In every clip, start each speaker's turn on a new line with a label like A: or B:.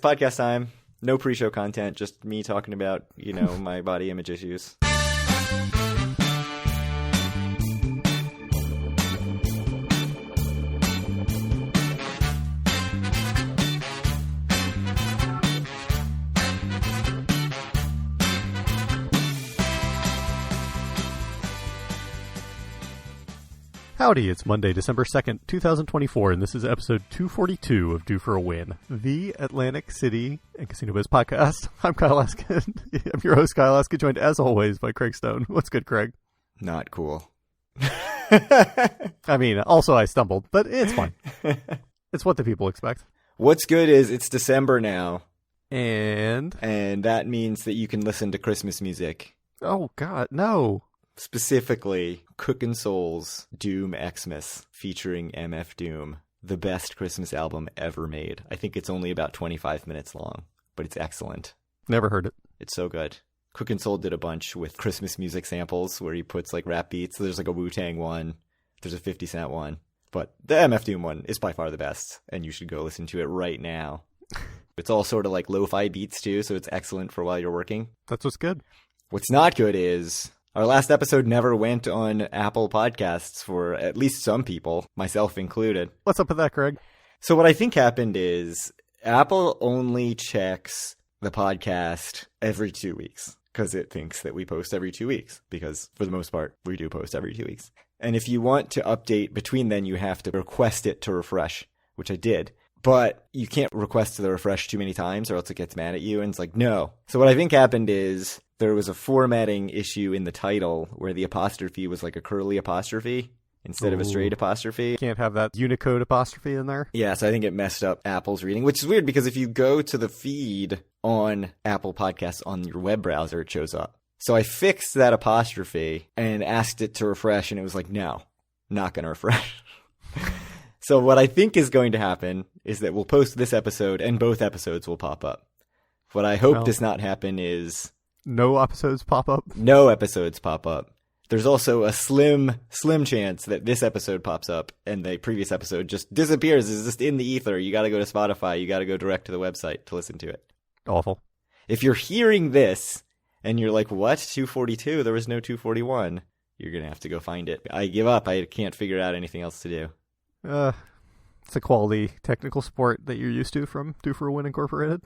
A: Podcast time. No pre-show content, just me talking about, my body image issues.
B: Howdy, it's Monday, December 2nd, 2024, and this is episode 242 of Due for a Win, the Atlantic City and Casino Biz podcast. I'm Kyle Laskin. I'm your host, Kyle Laskin, joined as always by Craig Stone. What's good, Craig?
A: Not cool.
B: I mean, also I stumbled, but it's fine. It's what the people expect.
A: What's good is it's December now.
B: And
A: that means that you can listen to Christmas music.
B: Oh, God, no.
A: Specifically, Cookin' Soul's Doom Xmas featuring MF Doom, the best Christmas album ever made. I think it's only about 25 minutes long, but it's excellent.
B: Never heard it.
A: It's so good. Cookin' Soul did a bunch with Christmas music samples where he puts like rap beats. So there's like a Wu-Tang one, there's a 50 Cent one, but the MF Doom one is by far the best, and you should go listen to it right now. It's all sort of like lo-fi beats too, so it's excellent for while you're working.
B: That's what's good.
A: What's not good is our last episode never went on Apple Podcasts for at least some people, myself included.
B: What's up with that, Craig?
A: So what I think happened is Apple only checks the podcast every 2 weeks because it thinks that we post every 2 weeks, because for the most part, we do post every 2 weeks. And if you want to update between then, you have to request it to refresh, which I did. But you can't request to refresh too many times or else it gets mad at you. And it's like, no. So what I think happened is there was a formatting issue in the title where the apostrophe was like a curly apostrophe instead of a straight apostrophe.
B: Can't have that Unicode apostrophe in there.
A: Yeah, so I think it messed up Apple's reading, which is weird because if you go to the feed on Apple Podcasts on your web browser, it shows up. So I fixed that apostrophe and asked it to refresh, and it was like, no, not going to refresh. So what I think is going to happen is that we'll post this episode and both episodes will pop up. What I hope does not happen is
B: no episodes pop up.
A: No episodes pop up. There's also a slim chance that this episode pops up and the previous episode just disappears. It's just in the ether. You got to go to Spotify. You got to go direct to the website to listen to it.
B: Awful.
A: If you're hearing this and you're like, what? 242? There was no 241. You're going to have to go find it. I give up. I can't figure out anything else to do.
B: It's a quality technical support that you're used to from Due for a Win Incorporated.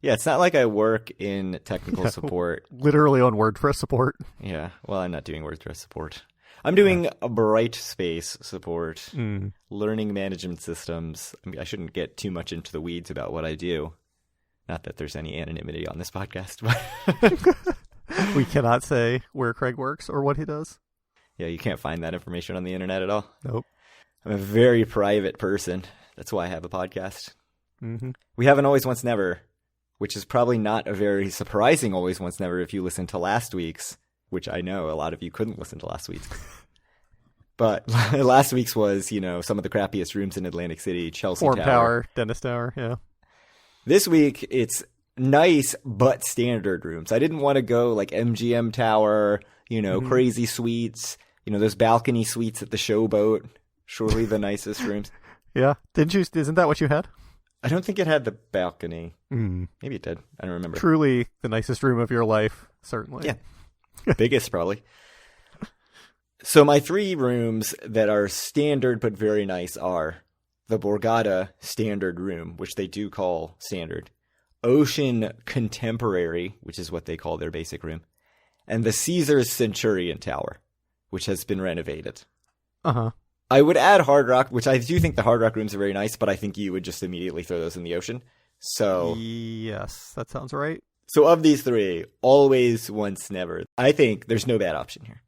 A: Yeah, it's not like I work in technical support.
B: Literally on WordPress support.
A: Yeah, well, I'm not doing WordPress support. I'm doing a Brightspace support, learning management systems. I mean, I shouldn't get too much into the weeds about what I do. Not that there's any anonymity on this podcast. But
B: we cannot say where Craig works or what he does.
A: Yeah, you can't find that information on the internet at all.
B: Nope.
A: I'm a very private person. That's why I have a podcast.
B: Mm-hmm.
A: We have an Always Once Never, which is probably not a very surprising Always Once Never if you listen to last week's, which I know a lot of you couldn't listen to last week's. But last week's was, some of the crappiest rooms in Atlantic City, Chelsea
B: Form
A: Tower.
B: Tower, Dennis Tower, yeah.
A: This week, it's nice but standard rooms. I didn't want to go like MGM Tower, crazy suites, those balcony suites at the Showboat. Surely the nicest rooms.
B: Yeah. Isn't that what you had?
A: I don't think it had the balcony.
B: Mm.
A: Maybe it did. I don't remember.
B: Truly the nicest room of your life, certainly.
A: Yeah. Biggest, probably. So my 3 rooms that are standard but very nice are the Borgata Standard Room, which they do call standard, Ocean Contemporary, which is what they call their basic room, and the Caesars Centurion Tower, which has been renovated.
B: Uh-huh.
A: I would add Hard Rock, which I do think the Hard Rock rooms are very nice, but I think you would just immediately throw those in the ocean. So
B: yes, that sounds right.
A: So of these 3, Always Once Never, I think there's no bad option here.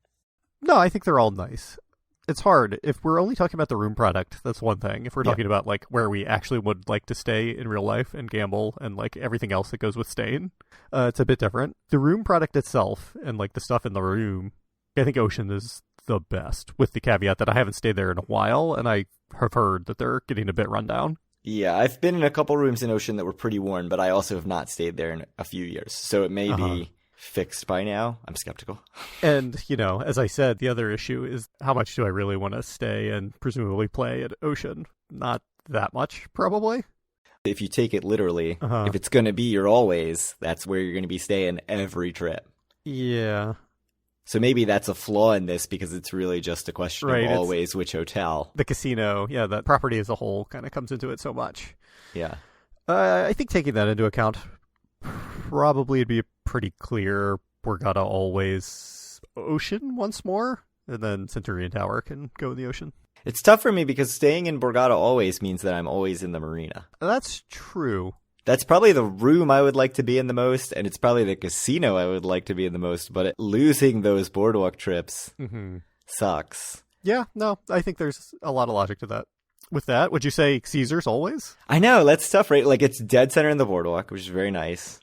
B: No, I think they're all nice. It's hard. If we're only talking about the room product, that's one thing. If we're talking about like where we actually would like to stay in real life and gamble and like everything else that goes with staying, it's a bit different. The room product itself and like the stuff in the room, I think Ocean is the best, with the caveat that I haven't stayed there in a while and I have heard that they're getting a bit run down.
A: Yeah, I've been in a couple rooms in Ocean that were pretty worn, but I also have not stayed there in a few years. So it may be fixed by now. I'm skeptical.
B: And, as I said, the other issue is how much do I really want to stay and presumably play at Ocean? Not that much, probably.
A: If you take it literally,
B: Uh-huh.
A: if it's going to be your always, that's where you're going to be staying every trip.
B: Yeah.
A: So maybe that's a flaw in this because it's really just a question
B: Right,
A: of
B: it's-
A: always which hotel.
B: The casino, yeah, the property as a whole kind of comes into it so much.
A: Yeah.
B: I think taking that into account, probably it'd be pretty clear Borgata always ocean once more, and then Centurion Tower can go in the ocean.
A: It's tough for me because staying in Borgata always means that I'm always in the marina.
B: That's true.
A: That's probably the room I would like to be in the most, and it's probably the casino I would like to be in the most, but losing those boardwalk trips sucks.
B: Yeah, no, I think there's a lot of logic to that. With that, would you say Caesars always?
A: I know, that's tough, right? Like, it's dead center in the boardwalk, which is very nice.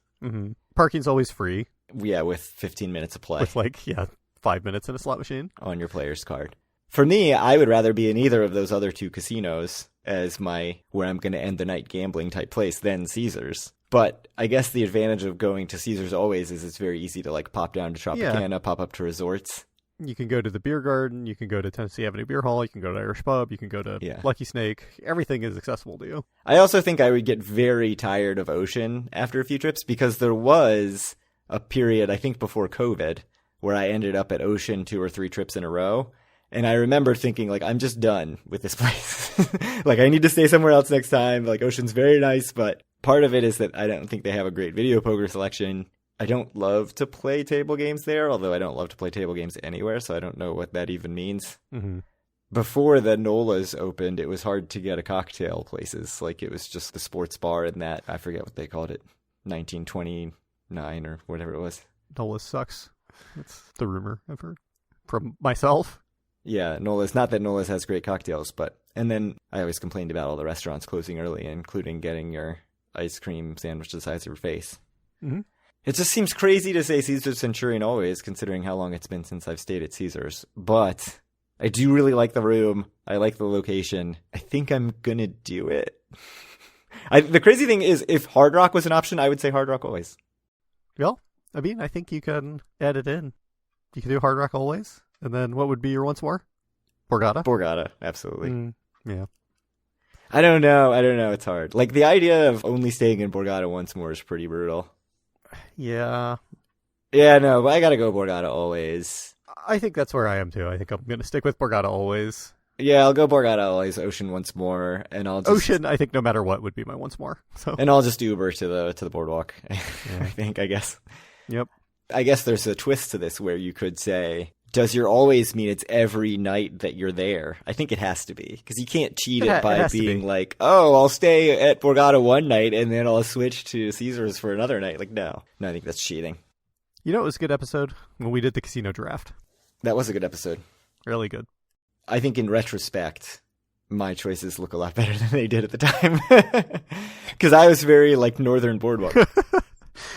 B: Parking's always free.
A: Yeah, with 15 minutes of play
B: With 5 minutes in a slot machine.
A: on your player's card. For me, I would rather be in either of those other two casinos as my where I'm going to end the night gambling type place than Caesars. But I guess the advantage of going to Caesars always is it's very easy to like pop down to Tropicana, pop up to resorts.
B: You can go to the beer garden, you can go to Tennessee Avenue Beer Hall, you can go to Irish Pub, you can go to Lucky Snake. Everything is accessible to you.
A: I also think I would get very tired of Ocean after a few trips because there was a period, I think before COVID, where I ended up at Ocean 2 or 3 trips in a row. And I remember thinking, like, I'm just done with this place. Like, I need to stay somewhere else next time. Like, Ocean's very nice, but part of it is that I don't think they have a great video poker selection. I don't love to play table games there, although I don't love to play table games anywhere, so I don't know what that even means. Before the Nolas opened, it was hard to get a cocktail places. Like, it was just the sports bar and that, I forget what they called it, 1929 or whatever it was.
B: Nolas sucks. That's the rumor I've heard from myself.
A: Yeah, Nola's. Not that Nola's has great cocktails, but... And then I always complained about all the restaurants closing early, including getting your ice cream sandwich the size of your face. It just seems crazy to say Caesar's Centurion always, considering how long it's been since I've stayed at Caesar's. But I do really like the room. I like the location. I think I'm gonna do it. The crazy thing is, if Hard Rock was an option, I would say Hard Rock always.
B: Well, I mean, I think you can add it in. You can do Hard Rock always. And then what would be your once more? Borgata?
A: Borgata, absolutely.
B: Yeah.
A: I don't know. It's hard. Like, the idea of only staying in Borgata once more is pretty brutal.
B: Yeah.
A: Yeah, no, but I gotta go Borgata always.
B: I think that's where I am too. I think I'm going to stick with Borgata always.
A: Yeah, I'll go Borgata always, Ocean once more, and I'll just...
B: Ocean, I think no matter what, would be my once more. So.
A: And I'll just Uber to the boardwalk, I guess.
B: Yep.
A: I guess there's a twist to this where you could say... Does your always mean it's every night that you're there? I think it has to be, because you can't cheat it by being like, oh, I'll stay at Borgata one night and then I'll switch to Caesars for another night. Like, no, I think that's cheating.
B: You know, it was a good episode when we did the casino draft.
A: That was a good episode.
B: Really good.
A: I think in retrospect, my choices look a lot better than they did at the time. Because I was very, like, Northern Boardwalk.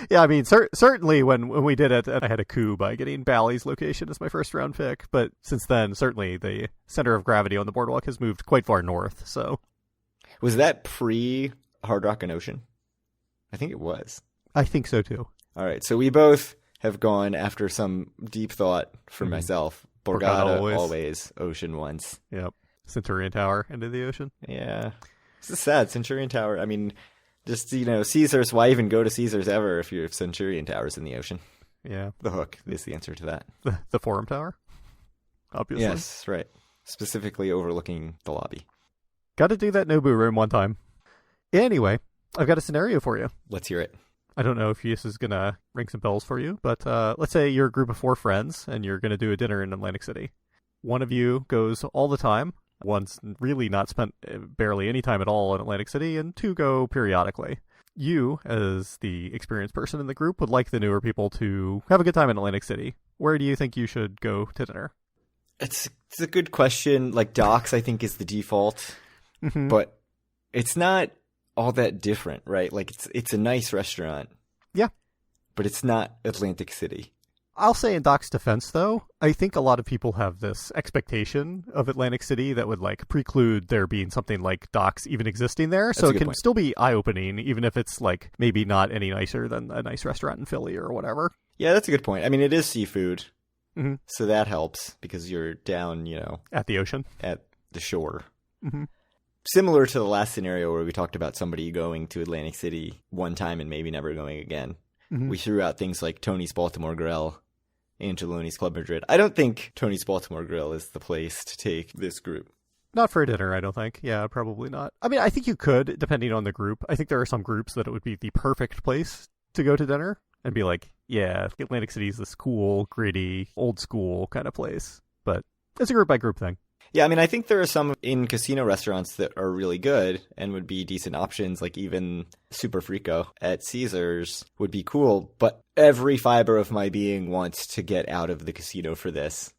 B: Yeah, I mean, certainly when we did it, I had a coup by getting Bally's location as my first round pick. But since then, certainly the center of gravity on the boardwalk has moved quite far north. So,
A: was that pre Hard Rock and Ocean? I think it was.
B: I think so too.
A: All right, so we both have gone after some deep thought for myself. Borgata always, Ocean once.
B: Yep. Centurion Tower into the ocean.
A: Yeah, this is sad. Centurion Tower. I mean. Just, Caesars, why even go to Caesars ever if your Centurion Tower's in the ocean?
B: Yeah.
A: The Hook is the answer to that.
B: The Forum Tower? Obviously.
A: Yes, right. Specifically overlooking the lobby.
B: Got to do that Nobu room one time. Anyway, I've got a scenario for you.
A: Let's hear it.
B: I don't know if this is going to ring some bells for you, but let's say you're a group of 4 friends and you're going to do a dinner in Atlantic City. One of you goes all the time. One's really not spent barely any time at all in Atlantic City, and 2 go periodically. You, as the experienced person in the group, would like the newer people to have a good time in Atlantic City. Where do you think you should go to dinner?
A: It's a good question. Like, Docks, I think, is the default, but it's not all that different, right? Like, it's a nice restaurant.
B: Yeah.
A: But it's not Atlantic City.
B: I'll say in Doc's defense, though, I think a lot of people have this expectation of Atlantic City that would, like, preclude there being something like Doc's even existing there. So it can still be eye-opening, even if it's, like, maybe not any nicer than a nice restaurant in Philly or whatever.
A: Yeah, that's a good point. I mean, it is seafood, so that helps because you're down,
B: at the ocean.
A: At the shore. similar to the last scenario where we talked about somebody going to Atlantic City one time and maybe never going again.
B: Mm-hmm.
A: We threw out things like Tony's Baltimore Grill, Angeloni's Club Madrid. I don't think Tony's Baltimore Grill is the place to take this group.
B: Not for a dinner, I don't think. Yeah, probably not. I mean, I think you could, depending on the group. I think there are some groups that it would be the perfect place to go to dinner and be like, yeah, Atlantic City is this cool, gritty, old school kind of place. But it's a group by group thing.
A: Yeah, I mean, I think there are some in casino restaurants that are really good and would be decent options, like even Super Frico at Caesars would be cool, but every fiber of my being wants to get out of the casino for this.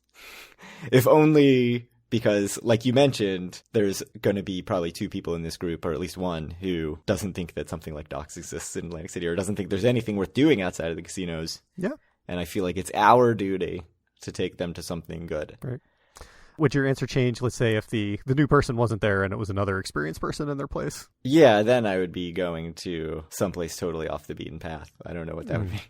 A: If only because, like you mentioned, there's going to be probably 2 people in this group, or at least one, who doesn't think that something like Docks exists in Atlantic City or doesn't think there's anything worth doing outside of the casinos.
B: Yeah.
A: And I feel like it's our duty to take them to something good.
B: Right. Would your answer change, let's say, if the new person wasn't there and it was another experienced person in their place?
A: Yeah, then I would be going to someplace totally off the beaten path. I don't know what that would be.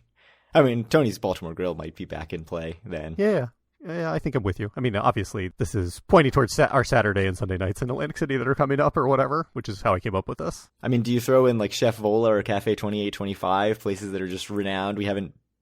A: I mean, Tony's Baltimore Grill might be back in play then.
B: Yeah, I think I'm with you. I mean, obviously, this is pointing towards our Saturday and Sunday nights in Atlantic City that are coming up or whatever, which is how I came up with this.
A: I mean, do you throw in like Chef Vola or Cafe 2825, places that are just renowned?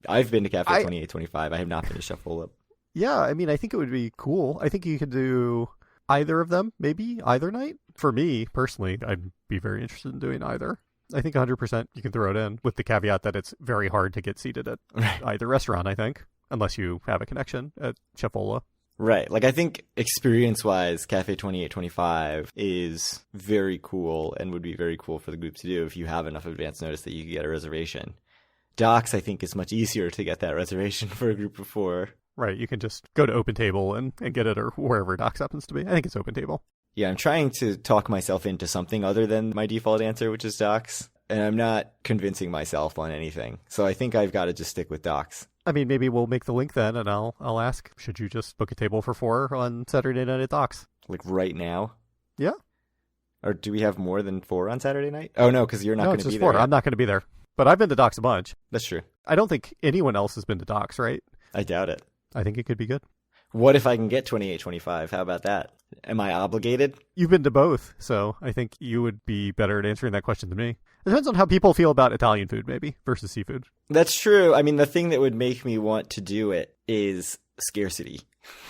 A: I've been to Cafe 2825. I have not been to Chef Vola.
B: Yeah, I mean, I think it would be cool. I think you could do either of them, maybe either night. For me, personally, I'd be very interested in doing either. I think 100% you can throw it in, with the caveat that it's very hard to get seated at either restaurant, I think, unless you have a connection at Chefola.
A: Right. Like, I think experience-wise, Cafe 2825 is very cool and would be very cool for the group to do if you have enough advance notice that you can get a reservation. Docks, I think, is much easier to get that reservation for a group of 4.
B: Right, you can just go to Open Table and get it, or wherever Docks happens to be. I think it's Open Table.
A: Yeah, I'm trying to talk myself into something other than my default answer, which is Docks, and I'm not convincing myself on anything. So I think I've got to just stick with Docks.
B: I mean, maybe we'll make the link then, and I'll ask, should you just book a table for 4 on Saturday night at Docks?
A: Like right now?
B: Yeah.
A: Or do we have more than 4 on Saturday night? Oh, no, because you're not going to be there.
B: 4. I'm not going to be there. But I've been to Docks a bunch.
A: That's true.
B: I don't think anyone else has been to Docks, right?
A: I doubt it.
B: I think it could be good.
A: What if I can get 2825? How about that? Am I obligated?
B: You've been to both, so I think you would be better at answering that question than me. It depends on how people feel about Italian food, maybe, versus seafood.
A: That's true. I mean, the thing that would make me want to do it is scarcity,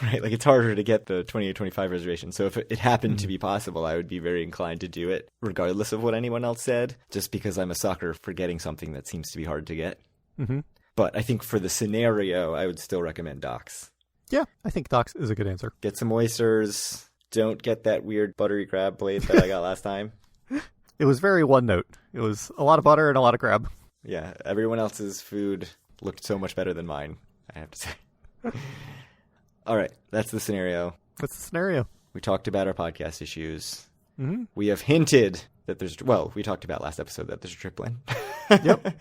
A: right? Like, it's harder to get the 2825 reservation. So if it happened to be possible, I would be very inclined to do it, regardless of what anyone else said, just because I'm a sucker for getting something that seems to be hard to get.
B: Mm-hmm.
A: But I think for the scenario, I would still recommend Docks.
B: Yeah, I think Docks is a good answer.
A: Get some oysters. Don't get that weird buttery crab plate that I got last time.
B: It was very one note. It was a lot of butter and a lot of crab.
A: Yeah, everyone else's food looked so much better than mine, I have to say. All right, that's the scenario.
B: That's the scenario.
A: We talked about our podcast issues.
B: Mm-hmm.
A: We have hinted that we talked about last episode that there's a trip plan.
B: Yep.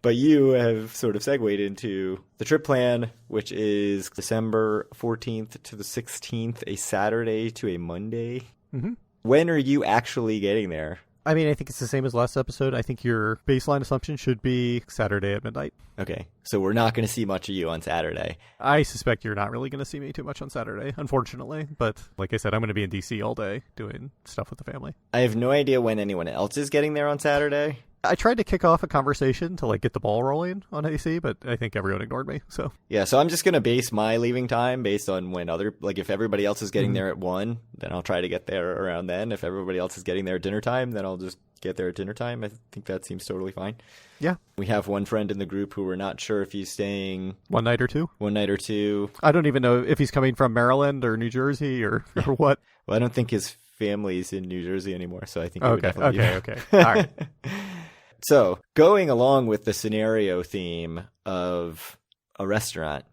A: But you have sort of segued into the trip plan, which is December 14th to the 16th, a Saturday to a Monday.
B: Mm-hmm.
A: When are you actually getting there?
B: I mean, I think it's the same as last episode. I think your baseline assumption should be Saturday at midnight.
A: Okay, so we're not going to see much of you on Saturday.
B: I suspect you're not really going to see me too much on Saturday, unfortunately. But like I said, I'm going to be in D.C. all day doing stuff with the family.
A: I have no idea when anyone else is getting there on Saturday.
B: I tried to kick off a conversation to get the ball rolling on AC, but I think everyone ignored me. So
A: yeah, so I'm just going to base my leaving time based on when if everybody else is getting there at 1, then I'll try to get there around then. If everybody else is getting there at dinner time, then I'll just get there at dinner time. I think that seems totally fine.
B: Yeah.
A: We have one friend in the group who we're not sure if he's staying
B: one night or two.
A: I
B: don't even know if he's coming from Maryland or New Jersey or what.
A: Well, I don't think his family's in New Jersey anymore, so I think he would definitely
B: Okay. All right.
A: So, going along with the scenario theme of a restaurant,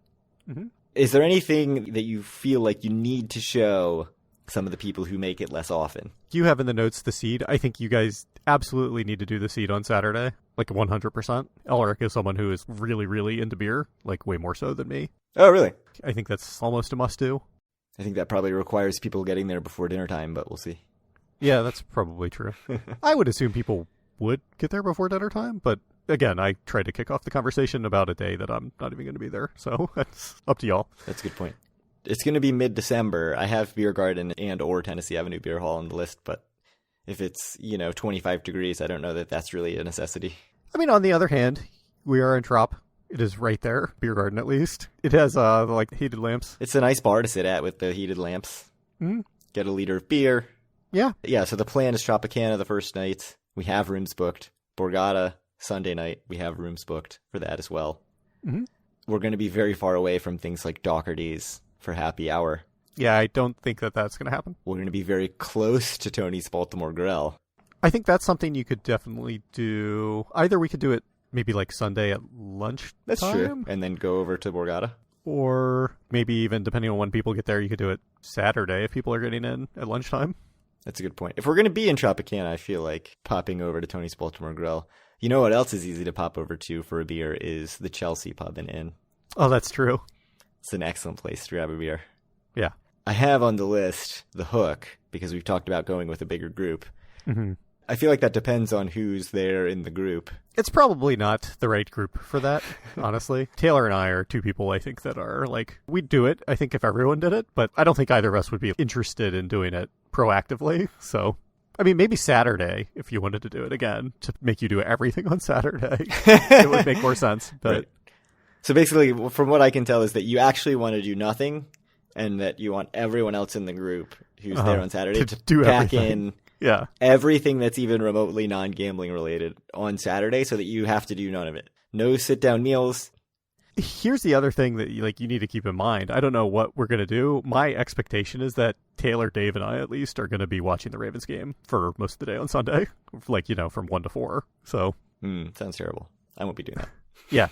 B: mm-hmm.
A: Is there anything that you feel like you need to show some of the people who make it less often?
B: You have in the notes the seed. I think you guys absolutely need to do the seed on Saturday, 100%. Elric is someone who is really, really into beer, way more so than me.
A: Oh, really?
B: I think that's almost a must-do.
A: I think that probably requires people getting there before dinner time, but we'll see.
B: Yeah, that's probably true. I would assume people would get there before dinner time, but again, I tried to kick off the conversation about a day that I'm not even going to be there, so that's up to y'all.
A: That's a good point. It's going to be mid-December. I have Beer Garden and or Tennessee Avenue Beer Hall on the list, but If it's, 25 degrees, I don't know that that's really a necessity.
B: I mean, on the other hand, we are in Trop. It is right there, beer garden at least. It has heated lamps.
A: It's a nice bar to sit at with the heated lamps.
B: Mm-hmm.
A: Get a liter of beer.
B: Yeah.
A: Yeah, so the plan is Tropicana the first night. We have rooms booked. Borgata, Sunday night, we have rooms booked for that as well.
B: Mm-hmm.
A: We're going to be very far away from things like Doherty's for happy hour.
B: Yeah, I don't think that that's going to happen.
A: We're going to be very close to Tony's Baltimore Grill.
B: I think that's something you could definitely do. Either we could do it maybe like Sunday at lunch.
A: That's true. And then go over to Borgata.
B: Or maybe even, depending on when people get there, you could do it Saturday if people are getting in at lunchtime.
A: That's a good point. If we're going to be in Tropicana, I feel like popping over to Tony's Baltimore Grill. You know what else is easy to pop over to for a beer is the Chelsea Pub and Inn.
B: Oh, that's true.
A: It's an excellent place to grab a beer.
B: Yeah.
A: I have on the list the Hook, because we've talked about going with a bigger group.
B: Mm-hmm.
A: I feel like that depends on who's there in the group.
B: It's probably not the right group for that, honestly. Taylor and I are two people, I think, that are like, we'd do it, I think, if everyone did it, but I don't think either of us would be interested in doing it proactively. So, I mean, maybe Saturday, if you wanted to do it again, to make you do everything on Saturday, it would make more sense. But
A: right. So basically, from what I can tell, is that you actually want to do nothing, and that you want everyone else in the group who's there on Saturday to
B: do
A: pack
B: everything.
A: in everything that's even remotely non-gambling related on Saturday, so that you have to do none of it. No sit-down meals.
B: Here's the other thing that you need to keep in mind. I don't know what we're going to do. My expectation is that Taylor, Dave, and I at least are going to be watching the Ravens game for most of the day on Sunday, from 1 to 4. So
A: sounds terrible. I won't be doing that.
B: Yeah.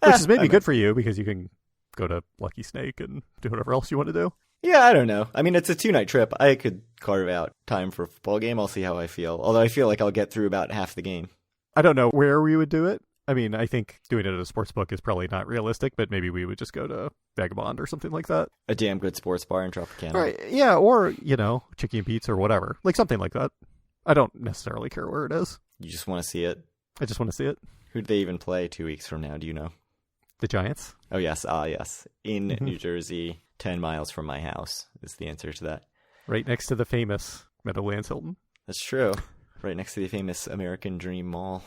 B: Which is maybe good for you because you can go to Lucky Snake and do whatever else you want to do.
A: Yeah, I don't know. I mean, it's a 2-night trip. I could carve out time for a football game. I'll see how I feel. Although I feel like I'll get through about half the game.
B: I don't know where we would do it. I mean, I think doing it at a sports book is probably not realistic, but maybe we would just go to Vagabond or something like that.
A: A damn good sports bar in Tropicana.
B: Right. Yeah, or, Chicky and Pete's or whatever. Like something like that. I don't necessarily care where it is.
A: You just want to see it?
B: I just want to see it.
A: Who do they even play 2 weeks from now? Do you know?
B: The Giants.
A: Oh, yes. Yes. In New Jersey, 10 miles from my house is the answer to that.
B: Right next to the famous Meadowlands Hilton.
A: That's true. Right next to the famous American Dream Mall.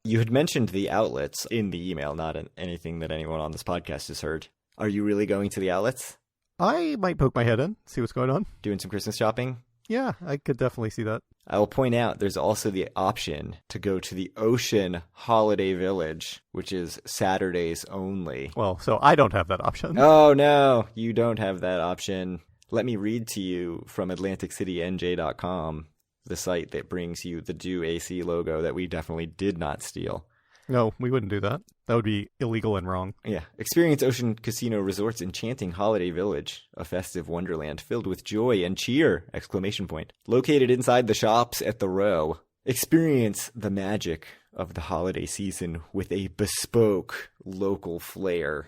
A: You had mentioned the outlets in the email, not anything that anyone on this podcast has heard. Are you really going to the outlets?
B: I might poke my head in, see what's going on.
A: Doing some Christmas shopping?
B: Yeah, I could definitely see that.
A: I will point out there's also the option to go to the Ocean Holiday Village, which is Saturdays only.
B: Well, so I don't have that option.
A: Oh, no, you don't have that option. Let me read to you from AtlanticCityNJ.com, the site that brings you the Do AC logo that we definitely did not steal.
B: No, we wouldn't do that. That would be illegal and wrong.
A: Yeah. Experience Ocean Casino Resort's enchanting holiday village, a festive wonderland filled with joy and cheer! ! Located inside the shops at the Row. Experience the magic of the holiday season with a bespoke local flair.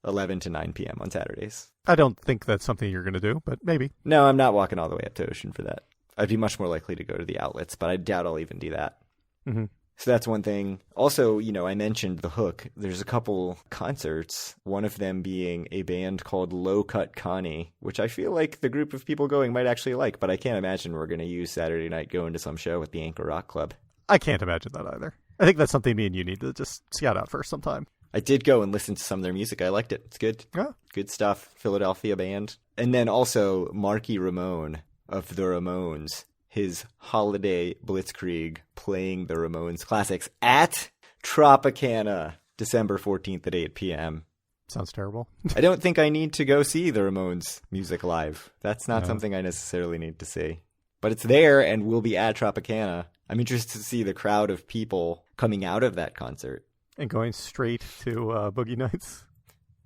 A: 11 to 9 p.m. on Saturdays.
B: I don't think that's something you're going to do, but maybe.
A: No, I'm not walking all the way up to Ocean for that. I'd be much more likely to go to the outlets, but I doubt I'll even do that.
B: Mm-hmm.
A: So that's one thing. Also, I mentioned the Hook. There's a couple concerts, one of them being a band called Low Cut Connie, which I feel like the group of people going might actually like, but I can't imagine we're going to use Saturday night going to some show at the Anchor Rock Club.
B: I can't imagine that either. I think that's something me and you need to just scout out first sometime.
A: I did go and listen to some of their music. I liked it. It's good.
B: Yeah.
A: Good stuff. Philadelphia band. And then also Marky Ramone of the Ramones. His holiday blitzkrieg playing the Ramones classics at Tropicana, December 14th at 8 p.m.
B: Sounds terrible.
A: I don't think I need to go see the Ramones music live. That's not something I necessarily need to see. But it's there and will be at Tropicana. I'm interested to see the crowd of people coming out of that concert.
B: And going straight to Boogie Nights?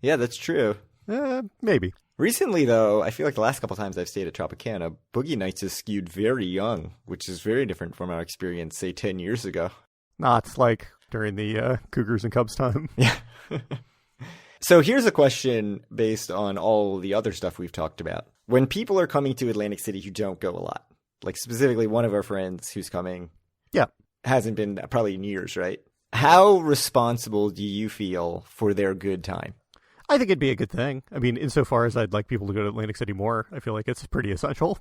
A: Yeah, that's true.
B: Maybe.
A: Recently, though, I feel like the last couple times I've stayed at Tropicana, Boogie Nights is skewed very young, which is very different from our experience, say, 10 years ago.
B: Not like during the Cougars and Cubs time.
A: Yeah. So here's a question based on all the other stuff we've talked about. When people are coming to Atlantic City who don't go a lot, like specifically one of our friends who's coming, hasn't been probably in years, right? How responsible do you feel for their good time?
B: I think it'd be a good thing. I mean, insofar as I'd like people to go to Atlantic City more, I feel like it's pretty essential.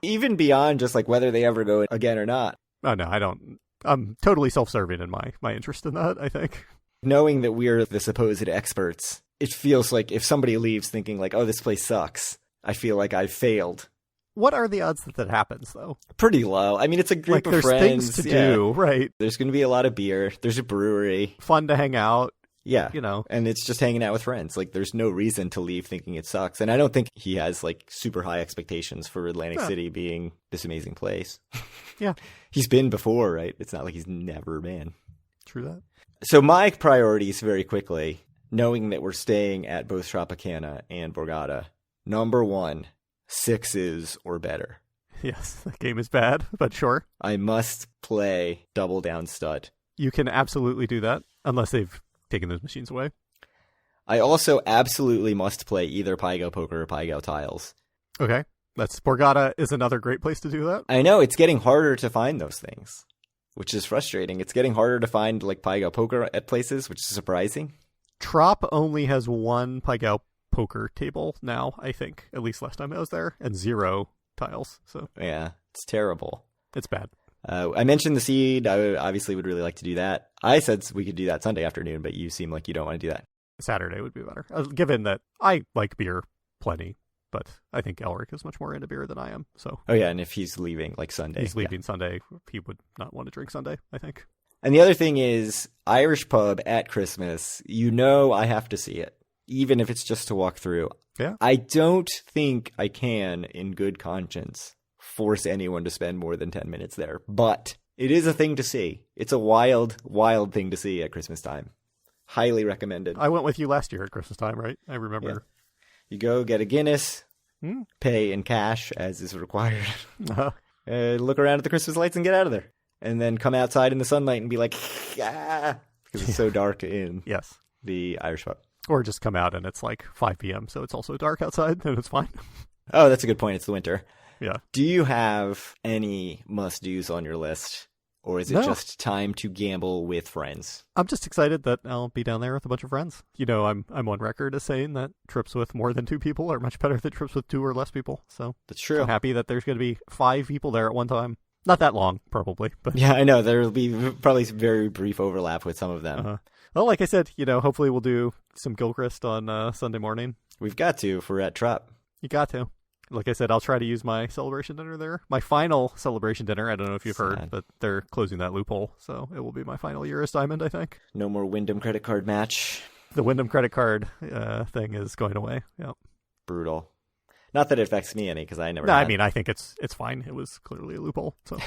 A: Even beyond just like whether they ever go again or not.
B: Oh, no, I don't. I'm totally self-serving in my interest in that, I think.
A: Knowing that we're the supposed experts, it feels like if somebody leaves thinking like, oh, this place sucks, I feel like I've failed.
B: What are the odds that happens, though?
A: Pretty low. I mean, it's a group of
B: there's
A: friends.
B: Things to do, right?
A: There's going to be a lot of beer. There's a brewery.
B: Fun to hang out.
A: Yeah.
B: You know.
A: And it's just hanging out with friends. Like, there's no reason to leave thinking it sucks. And I don't think he has, like, super high expectations for Atlantic City being this amazing place.
B: Yeah.
A: He's been before, right? It's not like he's never been.
B: True that.
A: So my priorities, very quickly, knowing that we're staying at both Tropicana and Borgata. Number 1, 6s or better.
B: Yes, the game is bad, but sure.
A: I must play Double Down Stud.
B: You can absolutely do that, unless they've taken those machines away.
A: I also absolutely must play either Pygo Poker or Pygo Tiles.
B: Okay. Borgata is another great place to do that.
A: I know, it's getting harder to find those things, which is frustrating. It's getting harder to find like Pygo Poker at places, which is surprising.
B: Trop only has one Pygo Poker table now, I think, at least last time I was there, and 0 tiles. So
A: yeah, it's terrible.
B: It's bad.
A: I mentioned the seed. I obviously would really like to do that. I said we could do that Sunday afternoon, but you seem like you don't want to do that.
B: Saturday would be better, given that I like beer plenty, but I think Elric is much more into beer than I am. So.
A: Oh, yeah, and if he's leaving, like Sunday.
B: He's leaving Sunday. He would not want to drink Sunday, I think.
A: And the other thing is, Irish pub at Christmas, I have to see it, even if it's just to walk through.
B: Yeah.
A: I don't think I can, in good conscience, force anyone to spend more than 10 minutes there. But it is a thing to see. It's a wild, wild thing to see at Christmas time. Highly recommended.
B: I went with you last year at Christmas time, right? I remember.
A: Yeah. You go get a Guinness, pay in cash as is required. Look around at the Christmas lights and get out of there. And then come outside in the sunlight and be like, ah, because it's so dark in the Irish pub.
B: Or just come out and it's like 5 p.m., so it's also dark outside and it's fine.
A: Oh, that's a good point. It's the winter.
B: Yeah.
A: Do you have any must-dos on your list? Or is it just time to gamble with friends?
B: I'm just excited that I'll be down there with a bunch of friends. You know, I'm on record as saying that trips with more than 2 people are much better than trips with 2 or less people. So
A: that's true.
B: I'm happy that there's going to be 5 people there at one time. Not that long, probably. But
A: yeah, I know. There will be probably very brief overlap with some of them.
B: Well, like I said, hopefully we'll do some Gilchrist on Sunday morning.
A: We've got to if we're at Trop.
B: You got to. Like I said, I'll try to use my celebration dinner there. My final celebration dinner, I don't know if you've heard, but they're closing that loophole. So it will be my final year as Diamond, I think.
A: No more Wyndham credit card match.
B: The Wyndham credit card thing is going away. Yep.
A: Brutal. Not that it affects me any, because I never.
B: No, I mean, I think it's fine. It was clearly a loophole. So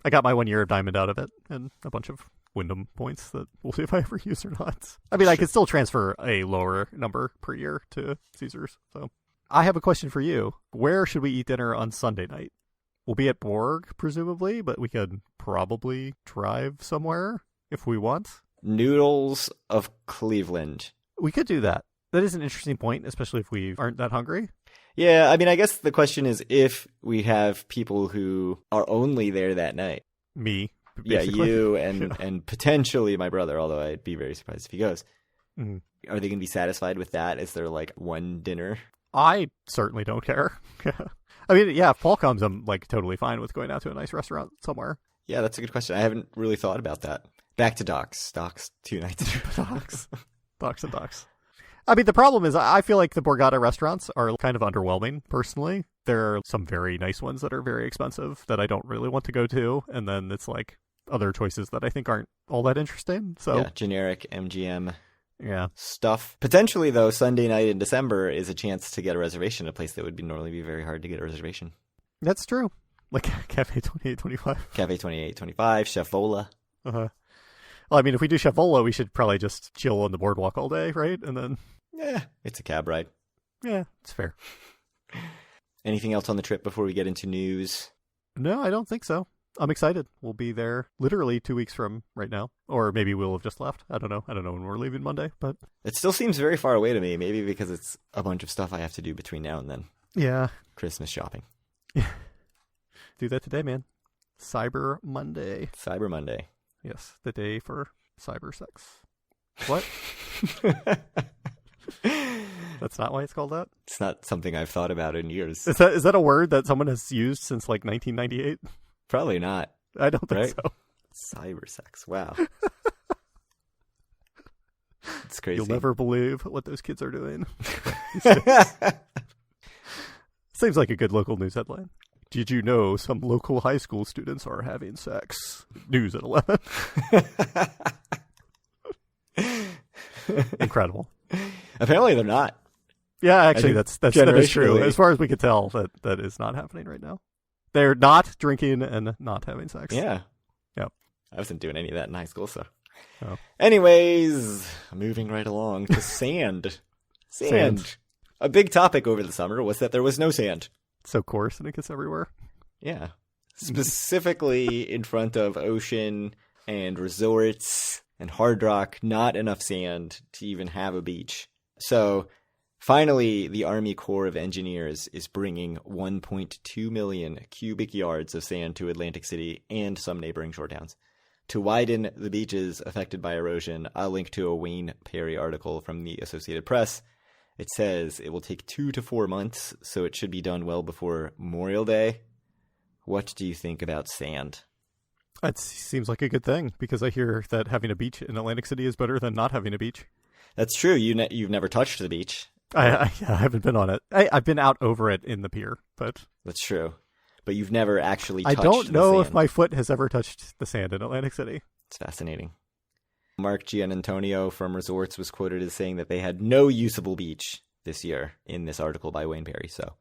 B: I got my 1 year of Diamond out of it and a bunch of Wyndham points that we'll see if I ever use or not. I mean, I could still transfer a lower number per year to Caesars. So I have a question for you. Where should we eat dinner on Sunday night? We'll be at Borg, presumably, but we could probably drive somewhere if we want.
A: Noodles of Cleveland.
B: We could do that. That is an interesting point, especially if we aren't that hungry.
A: Yeah, I mean, I guess the question is if we have people who are only there that night.
B: Me, basically.
A: Yeah, you and potentially my brother, although I'd be very surprised if he goes. Mm-hmm. Are they going to be satisfied with that? Is there like one dinner?
B: I certainly don't care. I mean, yeah, if Paul comes, I'm like totally fine with going out to a nice restaurant somewhere.
A: Yeah, that's a good question. I haven't really thought about that. Back to Docks. Docks 2 nights.
B: Docks and Docks. I mean, the problem is I feel like the Borgata restaurants are kind of underwhelming, personally. There are some very nice ones that are very expensive that I don't really want to go to. And then it's like other choices that I think aren't all that interesting. So
A: yeah, generic MGM stuff. Potentially, though, Sunday night in December is a chance to get a reservation at a place that would normally be very hard to get a reservation.
B: That's true. Like Cafe 2825.
A: Cafe 2825, Chef Vola.
B: Well, I mean, if we do Chef Vola, we should probably just chill on the boardwalk all day, right? And then...
A: yeah, it's a cab ride.
B: Yeah, it's fair.
A: Anything else on the trip before we get into news?
B: No, I don't think so. I'm excited. We'll be there literally 2 weeks from right now. Or maybe we'll have just left. I don't know. I don't know when we're leaving Monday, but... it
A: still seems very far away to me. Maybe because it's a bunch of stuff I have to do between now and then.
B: Yeah.
A: Christmas shopping.
B: Yeah. Do that today, man. Cyber Monday.
A: Cyber Monday.
B: Yes, the day for cyber sex. What? That's not why it's called that?
A: It's not something I've thought about in years.
B: Is that a word that someone has used since like 1998?
A: Probably not.
B: I don't think
A: Right?
B: so.
A: Cybersex. Wow. It's crazy.
B: You'll never believe what those kids are doing. Seems like a good local news headline. Did you know some local high school students are having sex? News at 11. Incredible.
A: Apparently they're not.
B: Yeah, actually, that is true.
A: generationally-
B: As far as we could tell, that is not happening right now. They're not drinking and not having sex.
A: Yeah.
B: Yep.
A: I wasn't doing any of that in high school, so.
B: Oh.
A: Anyways, moving right along to sand.
B: Sand.
A: A big topic over the summer was that there was no sand.
B: So coarse and it gets everywhere.
A: Yeah. Specifically in front of ocean and resorts and Hard Rock, not enough sand to even have a beach. So finally, the Army Corps of Engineers is bringing 1.2 million cubic yards of sand to Atlantic City and some neighboring shore towns. To widen the beaches affected by erosion, I'll link to a Wayne Perry article from the Associated Press. It says it will take 2 to 4 months, so it should be done well before Memorial Day. What do you think about sand?
B: That seems like a good thing, because I hear that having a beach in Atlantic City is better than not having a beach.
A: That's true. You've never touched the beach.
B: I haven't been on it. I've been out over it in the pier, but
A: That's true. But you've never actually
B: I
A: touched
B: don't know
A: the
B: if
A: sand.
B: my foot has ever touched the sand in Atlantic City.
A: It's fascinating. Mark Giannantonio from Resorts was quoted as saying that they had no usable beach this year in this article by Wayne Perry. So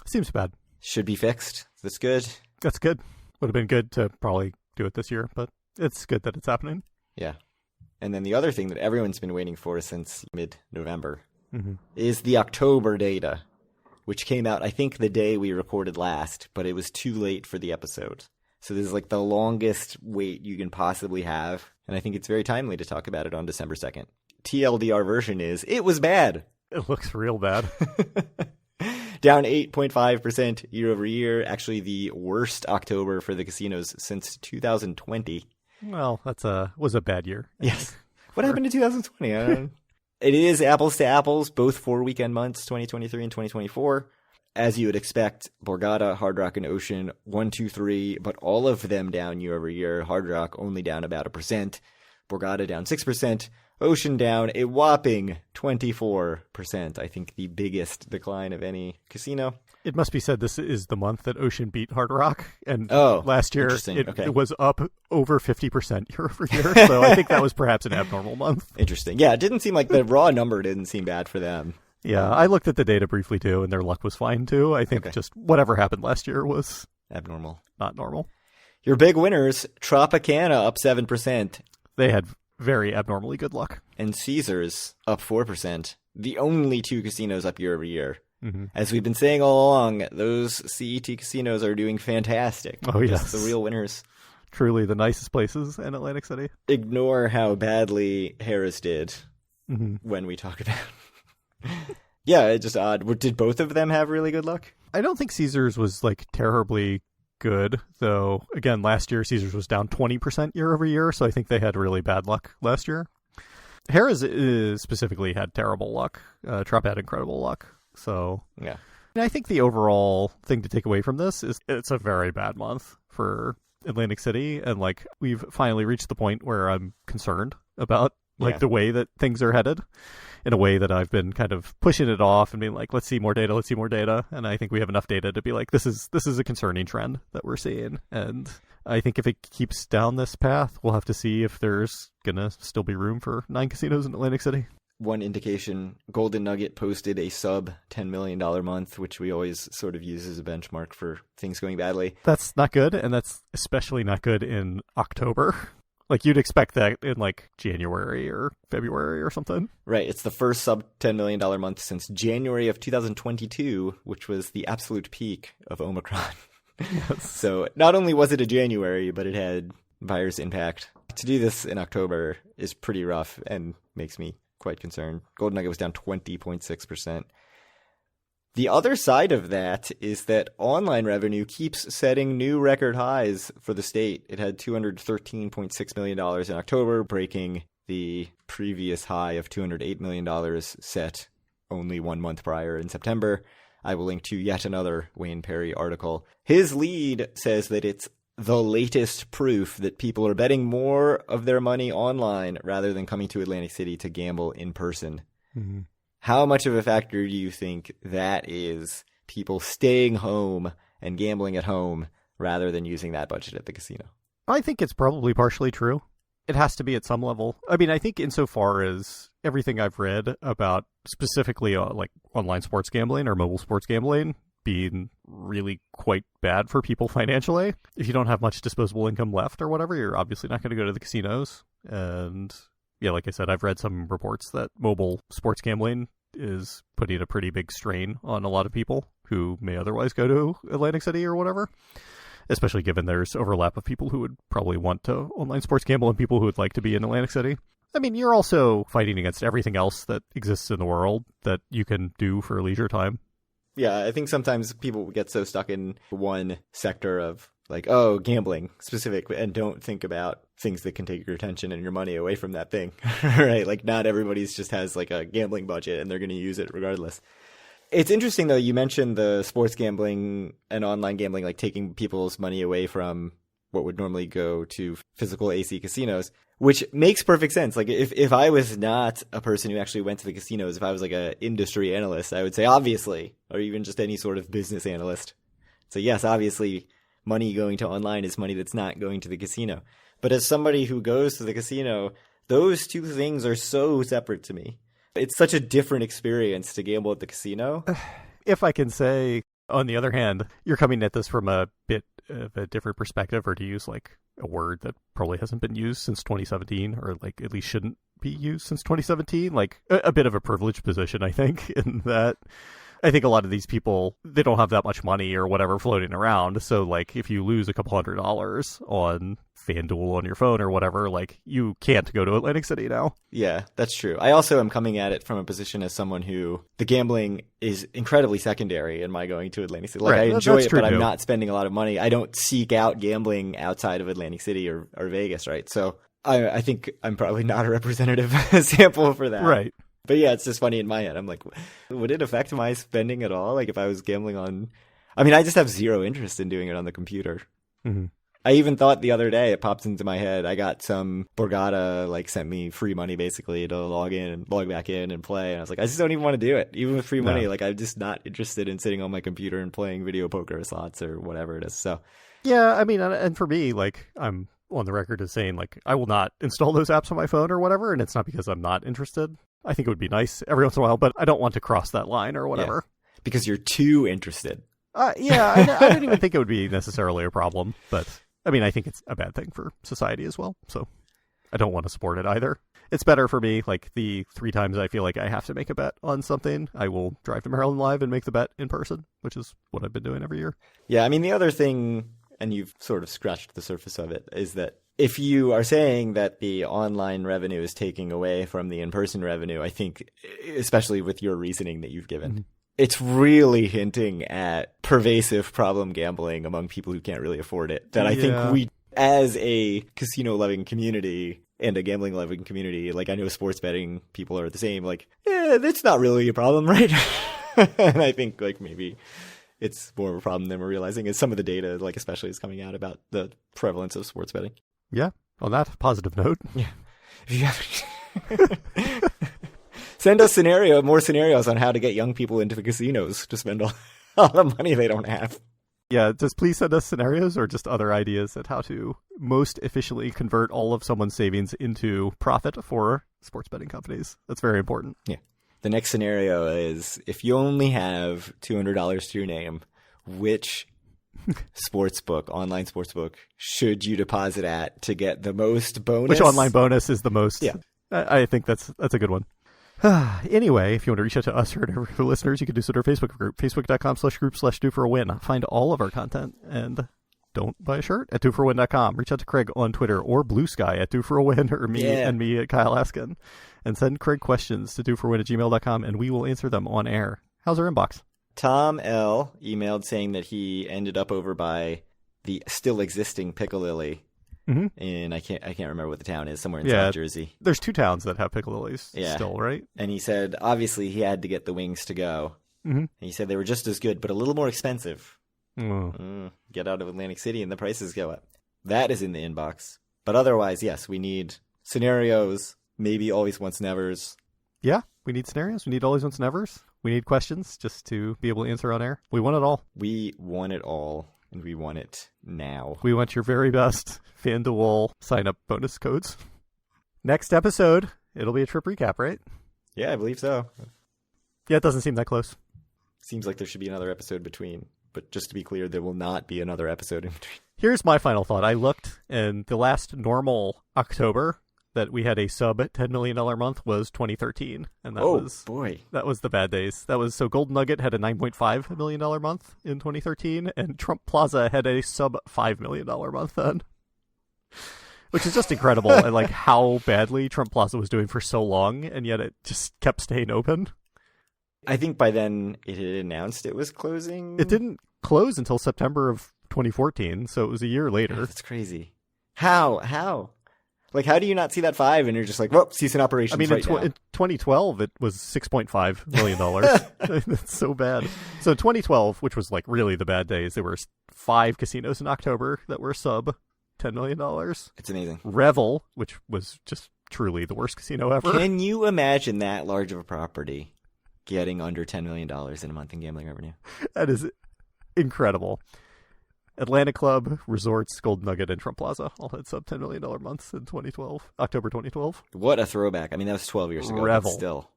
B: Seems bad.
A: should be fixed. That's good.
B: That's good. Would have been good to probably do it this year, but it's good that it's happening.
A: Yeah. And then the other thing that everyone's been waiting for since mid-November
B: Mm-hmm.
A: is the October data, which came out, I think, the day we recorded last, but it was too late for the episode. So this is like the longest wait you can possibly have, and I think it's very timely to talk about it on December 2nd. TLDR version is, it was bad.
B: It looks real bad.
A: Down 8.5% year over year. Actually, the worst October for the casinos since 2020.
B: Well, was a bad year.
A: Yes. What happened in 2020? I don't know. It is apples to apples, both for weekend months, 2023 and 2024. As you would expect, Borgata, Hard Rock, and Ocean, 1, 2, 3, but all of them down year over year. Hard Rock only down about 1%. Borgata down 6%. Ocean down a whopping 24%. I think the biggest decline of any casino.
B: It must be said this is the month that Ocean beat Hard Rock, and
A: Oh,
B: last year
A: interesting. Okay.
B: it was up over 50% year over year, so I think that was perhaps an abnormal month.
A: Interesting. Yeah, it didn't seem like the raw number didn't seem bad for them.
B: Yeah, I looked at the data briefly too, and their luck was fine too. I think
A: Okay.
B: just whatever happened last year was
A: Abnormal.
B: not normal.
A: Your big winners, Tropicana up 7%,
B: They had very abnormally good luck.
A: and Caesars up 4%. The only two casinos up year over year.
B: Mm-hmm.
A: As we've been saying all along, those CET casinos are doing fantastic.
B: Oh,
A: Just
B: yes.
A: the real winners.
B: Truly the nicest places in Atlantic City.
A: Ignore how badly Harris did
B: Mm-hmm.
A: when we talk about Yeah, it's just odd. Did both of them have really good luck?
B: I don't think Caesars was like terribly good, though. Again, last year Caesars was down 20% year over year, so I think they had really bad luck last year. Harris specifically had terrible luck. Trop had incredible luck. So
A: Yeah.
B: I think the overall thing to take away from this is it's a very bad month for Atlantic City, and like we've finally reached the point where I'm concerned about like
A: Yeah.
B: the way that things are headed, in a way that I've been kind of pushing it off and being like, let's see more data, and I think we have enough data to be like, this is a concerning trend that we're seeing, and I think if it keeps down this path, we'll have to see if there's gonna still be room for 9 casinos in Atlantic City.
A: One indication, Golden Nugget posted a sub $10 million month, which we always sort of use as a benchmark for things going badly.
B: That's not good, and that's especially not good in October. Like, you'd expect that in, like, January or February or something.
A: Right, it's the first sub $10 million month since January of 2022, which was the absolute peak of Omicron.
B: Yes.
A: So not only was it a January, but it had virus impact. To do this in October is pretty rough and makes me quite concerned. Golden Nugget was down 20.6%. The other side of that is that online revenue keeps setting new record highs for the state. It had $213.6 million in October, breaking the previous high of $208 million set only 1 month prior in September. I will link to yet another Wayne Perry article. His lead says that it's the latest proof that people are betting more of their money online rather than coming to Atlantic City to gamble in person.
B: Mm-hmm.
A: How much of a factor do you think that is, people staying home and gambling at home rather than using that budget at the casino?
B: I think it's probably partially true. It has to be at some level. I mean, I think insofar as everything I've read about specifically like online sports gambling or mobile sports gambling being really quite bad for people financially, if you don't have much disposable income left or whatever, you're obviously not going to go to the casinos. And yeah, like I said, I've read some reports that mobile sports gambling is putting a pretty big strain on a lot of people who may otherwise go to Atlantic City or whatever, especially given there's overlap of people who would probably want to online sports gamble and people who would like to be in Atlantic City. I mean, you're also fighting against everything else that exists in the world that you can do for leisure time.
A: Yeah, I think sometimes people get so stuck in one sector of like, oh, gambling specific, and don't think about things that can take your attention and your money away from that thing, right? Like not everybody's just has like a gambling budget and they're going to use it regardless. It's interesting, though, you mentioned the sports gambling and online gambling, like taking people's money away from what would normally go to physical AC casinos, which makes perfect sense. Like if I was not a person who actually went to the casinos, if I was like an industry analyst, I would say obviously, or even just any sort of business analyst. So yes, obviously money going to online is money that's not going to the casino. But as somebody who goes to the casino, those two things are so separate to me. It's such a different experience to gamble at the casino.
B: If I can say, on the other hand, you're coming at this from a bit of a different perspective, or to use like a word that probably hasn't been used since 2017, or like at least shouldn't be used since 2017, like a bit of a privileged position, I think, in that I think a lot of these people, they don't have that much money or whatever floating around. So like if you lose a couple $100 on FanDuel on your phone or whatever, like you can't go to Atlantic City now.
A: Yeah, that's true. I also am coming at it from a position as someone who the gambling is incredibly secondary in my going to Atlantic City. Like
B: right.
A: I enjoy it, but
B: too.
A: I'm not spending a lot of money. I don't seek out gambling outside of Atlantic City or Vegas, right? So I think I'm probably not a representative sample for that.
B: Right.
A: But yeah, it's just funny in my head. I'm like, would it affect my spending at all? Like if I was gambling on, I mean, I just have zero interest in doing it on the computer.
B: Mm-hmm.
A: I even thought the other day, it popped into my head, I got some Borgata, like sent me free money basically to log in and log back in and play. And I was like, I just don't even want to do it. Even with free money, like I'm just not interested in sitting on my computer and playing video poker or slots or whatever it is. So
B: yeah, I mean, and for me, like I'm on the record as saying like I will not install those apps on my phone or whatever. And it's not because I'm not interested. I think it would be nice every once in a while, but I don't want to cross that line or whatever.
A: Yeah, because you're too interested.
B: Yeah, I don't even think it would be necessarily a problem, but I mean, I think it's a bad thing for society as well, so I don't want to support it either. It's better for me, like the 3 times I feel like I have to make a bet on something, I will drive to Maryland Live and make the bet in person, which is what I've been doing every year.
A: Yeah, I mean, the other thing, and you've sort of scratched the surface of it, is that if you are saying that the online revenue is taking away from the in-person revenue, I think, especially with your reasoning that you've given, it's really hinting at pervasive problem gambling among people who can't really afford it. That I think we, as a casino-loving community and a gambling-loving community, like I know sports betting people are the same, like, that's not really a problem, right? And I think like maybe it's more of a problem than we're realizing, as some of the data, like especially, is coming out about the prevalence of sports betting.
B: Yeah, on that positive note.
A: Yeah. If you have send us more scenarios on how to get young people into the casinos to spend all the money they don't have.
B: Yeah, just please send us scenarios or just other ideas at how to most efficiently convert all of someone's savings into profit for sports betting companies. That's very important.
A: Yeah. The next scenario is if you only have $200 to your name, which online sportsbook should you deposit at to get the most bonus?
B: Which online bonus is the most?
A: Yeah.
B: I think that's a good one. Anyway, if you want to reach out to us or to listeners, you can do so at our Facebook group, facebook.com/group/do-for-a-win. Find all of our content and don't buy a shirt at doforwin.com. Reach out to Craig on Twitter or Blue Sky at doforwin or me at Kyle Askin. And send Craig questions to doforwin@gmail.com and we will answer them on air. How's our inbox?
A: Tom L. emailed saying that he ended up over by the still existing Piccalilli and I can't remember what the town is, somewhere in South Jersey.
B: There's 2 towns that have pickle lilies still, right?
A: And he said, obviously, he had to get the wings to go. And he said they were just as good, but a little more expensive. Get out of Atlantic City and the prices go up. That is in the inbox. But otherwise, yes, we need scenarios, maybe always once nevers.
B: Yeah, we need scenarios. We need always once nevers. We need questions just to be able to answer on air. We want it all.
A: We want it all, and we want it now.
B: We want your very best FanDuel sign-up bonus codes. Next episode, it'll be a trip recap, right?
A: Yeah, I believe so.
B: Yeah, it doesn't seem that close.
A: Seems like there should be another episode between. But just to be clear, there will not be another episode in between.
B: Here's my final thought. I looked, and the last normal October that we had a sub $10 million month was 2013. And that that was the bad days. That was, so Golden Nugget had a $9.5 million month in 2013, and Trump Plaza had a sub $5 million month then. Which is just incredible, and like how badly Trump Plaza was doing for so long, and yet it just kept staying open.
A: I think by then it had announced it was closing.
B: It didn't close until September of 2014, so it was a year later.
A: That's crazy. How? Like, how do you not see that 5 and you're just like, well, cease in operations now?
B: In 2012, it was $6.5 million. That's so bad. So 2012, which was like really the bad days, there were 5 casinos in October that were sub $10 million.
A: It's amazing.
B: Revel, which was just truly the worst casino ever.
A: Can you imagine that large of a property getting under $10 million in a month in gambling revenue?
B: That is incredible. Atlantic Club, Resorts, Golden Nugget, and Trump Plaza all had sub $10 million months in October 2012.
A: What a throwback. I mean, that was 12 years ago.
B: Revel.
A: But still.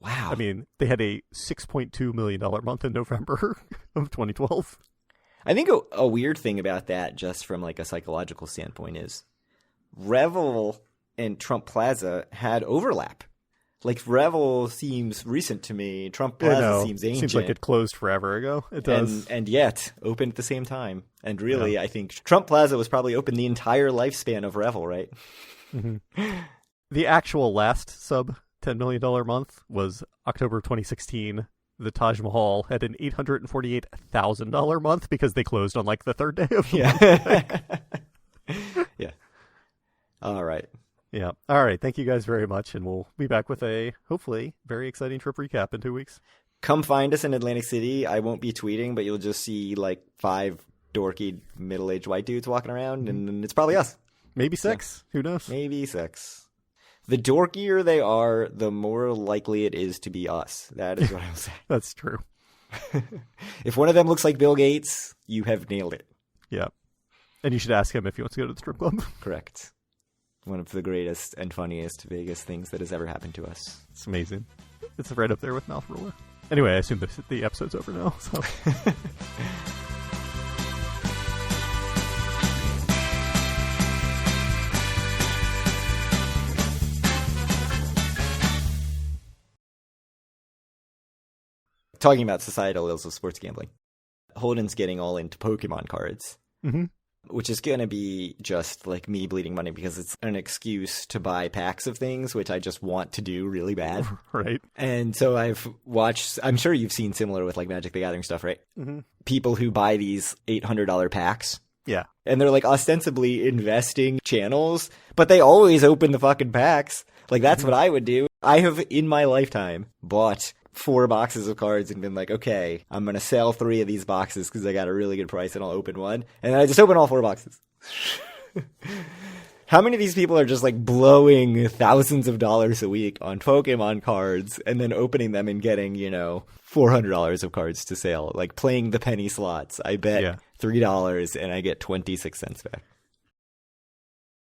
A: Wow.
B: I mean, they had a $6.2 million month in November of 2012.
A: I think a weird thing about that, just from like a psychological standpoint, is Revel and Trump Plaza had overlap. Like, Revel seems recent to me. Trump Plaza seems ancient.
B: Seems like it closed forever ago. It does.
A: And yet, opened at the same time. And really, I think Trump Plaza was probably open the entire lifespan of Revel, right?
B: Mm-hmm. The actual last sub $10 million month was October 2016. The Taj Mahal had an $848,000 month because they closed on like the 3rd day of the month.
A: Yeah. All right.
B: Yeah. All right. Thank you guys very much. And we'll be back with a, hopefully, very exciting trip recap in 2 weeks.
A: Come find us in Atlantic City. I won't be tweeting, but you'll just see like 5 dorky middle-aged white dudes walking around, and it's probably us.
B: Maybe 6. Who knows?
A: Maybe 6. The dorkier they are, the more likely it is to be us. That is what I will say.
B: That's true.
A: If one of them looks like Bill Gates, you have nailed it.
B: Yeah. And you should ask him if he wants to go to the strip club.
A: Correct. One of the greatest and funniest Vegas things that has ever happened to us.
B: It's amazing. It's right up there with Mouth Roller. Anyway, I assume the episode's over now. So.
A: Talking about societal ills of sports gambling. Holden's getting all into Pokemon cards. Mm-hmm. Which is going to be just like me bleeding money because it's an excuse to buy packs of things, which I just want to do really bad.
B: Right.
A: And so I've watched, I'm sure you've seen similar with like Magic the Gathering stuff, right? Mm-hmm. People who buy these $800 packs.
B: Yeah.
A: And they're like ostensibly investing channels, but they always open the fucking packs. Like that's what I would do. I have in my lifetime bought 4 boxes of cards and been like, okay, I'm going to sell 3 of these boxes because I got a really good price and I'll open one. And then I just open all 4 boxes. How many of these people are just like blowing thousands of dollars a week on Pokemon cards and then opening them and getting, $400 of cards to sale? Like playing the penny slots. I bet $3 and I get 26 cents back.